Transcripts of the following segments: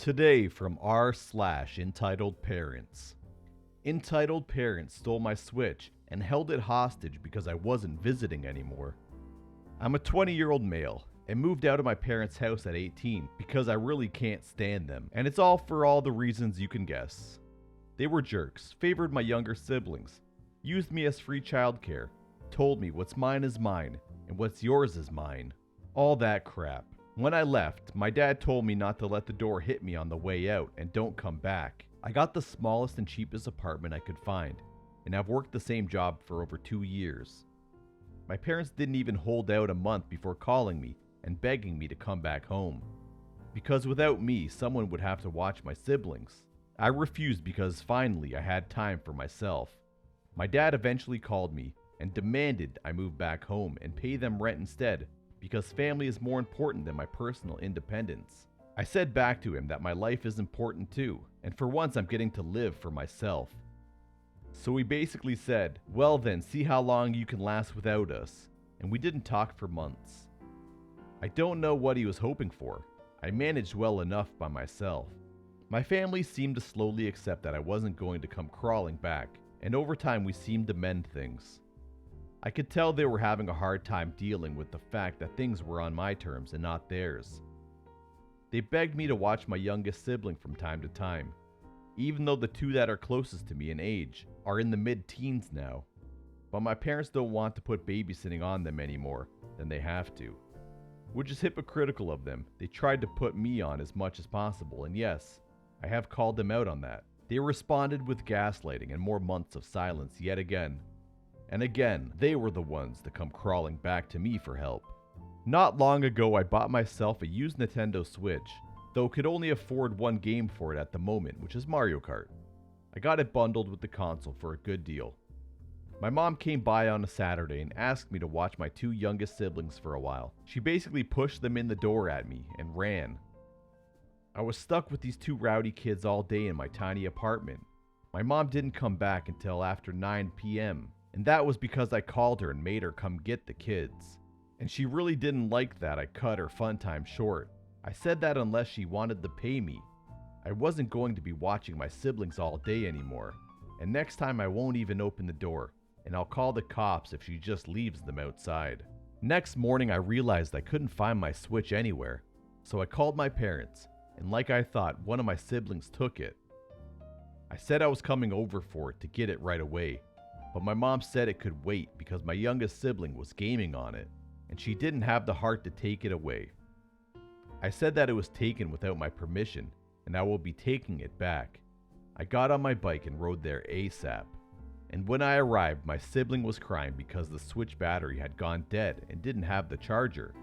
Today from r/EntitledParents. Entitled Parents stole my Switch and held it hostage because I wasn't visiting anymore. I'm a 20-year-old male and moved out of my parents' house at 18 because I really can't stand them, and it's all for all the reasons you can guess. They were jerks, favored my younger siblings, used me as free childcare, told me what's mine is mine and what's yours is mine. All that crap. When I left, my dad told me not to let the door hit me on the way out and don't come back. I got the smallest and cheapest apartment I could find, and I've worked the same job for over 2 years. My parents didn't even hold out a month before calling me and begging me to come back home. Because without me, someone would have to watch my siblings. I refused because finally I had time for myself. My dad eventually called me and demanded I move back home and pay them rent instead, because family is more important than my personal independence. I said back to him that my life is important too, and for once I'm getting to live for myself. So he basically said, well then, see how long you can last without us, and we didn't talk for months. I don't know what he was hoping for. I managed well enough by myself. My family seemed to slowly accept that I wasn't going to come crawling back, and over time we seemed to mend things. I could tell they were having a hard time dealing with the fact that things were on my terms and not theirs. They begged me to watch my youngest sibling from time to time, even though the two that are closest to me in age are in the mid-teens now. But my parents don't want to put babysitting on them anymore than they have to, which is hypocritical of them. They tried to put me on as much as possible, and yes, I have called them out on that. They responded with gaslighting and more months of silence yet again. And again, they were the ones to come crawling back to me for help. Not long ago, I bought myself a used Nintendo Switch, though could only afford one game for it at the moment, which is Mario Kart. I got it bundled with the console for a good deal. My mom came by on a Saturday and asked me to watch my 2 youngest siblings for a while. She basically pushed them in the door at me and ran. I was stuck with these 2 rowdy kids all day in my tiny apartment. My mom didn't come back until after 9 p.m. And that was because I called her and made her come get the kids. And she really didn't like that I cut her fun time short. I said that unless she wanted to pay me, I wasn't going to be watching my siblings all day anymore. And next time I won't even open the door, and I'll call the cops if she just leaves them outside. Next morning I realized I couldn't find my Switch anywhere. So I called my parents, and like I thought, one of my siblings took it. I said I was coming over for it to get it right away. But my mom said it could wait because my youngest sibling was gaming on it, and she didn't have the heart to take it away. I said that it was taken without my permission, and I will be taking it back. I got on my bike and rode there ASAP. And when I arrived, my sibling was crying because the Switch battery had gone dead and didn't have the charger.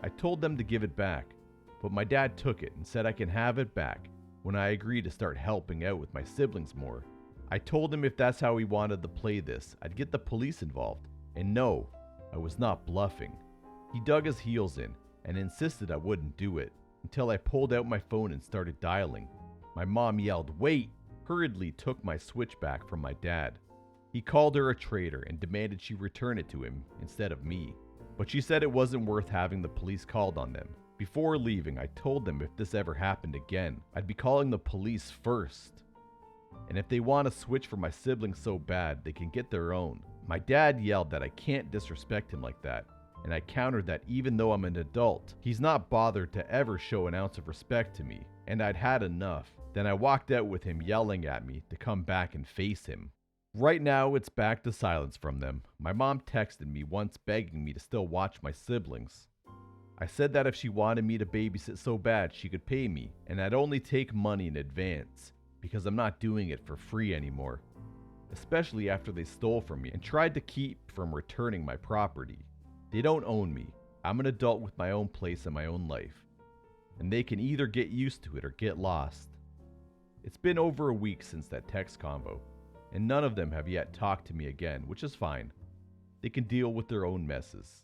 I told them to give it back, but my dad took it and said I can have it back when I agree to start helping out with my siblings more. I told him if that's how he wanted to play this, I'd get the police involved. And no, I was not bluffing. He dug his heels in and insisted I wouldn't do it until I pulled out my phone and started dialing. My mom yelled, "Wait!" hurriedly took my Switch back from my dad. He called her a traitor and demanded she return it to him instead of me. But she said it wasn't worth having the police called on them. Before leaving, I told them if this ever happened again, I'd be calling the police first. And if they want to switch for my siblings so bad, they can get their own. My dad yelled that I can't disrespect him like that, and I countered that even though I'm an adult, he's not bothered to ever show an ounce of respect to me, and I'd had enough. Then I walked out with him yelling at me to come back and face him. Right now, it's back to silence from them. My mom texted me once begging me to still watch my siblings. I said that if she wanted me to babysit so bad, she could pay me, and I'd only take money in advance, because I'm not doing it for free anymore, especially after they stole from me and tried to keep from returning my property. They don't own me. I'm an adult with my own place and my own life, and they can either get used to it or get lost. It's been over a week since that text convo, and none of them have yet talked to me again, which is fine. They can deal with their own messes.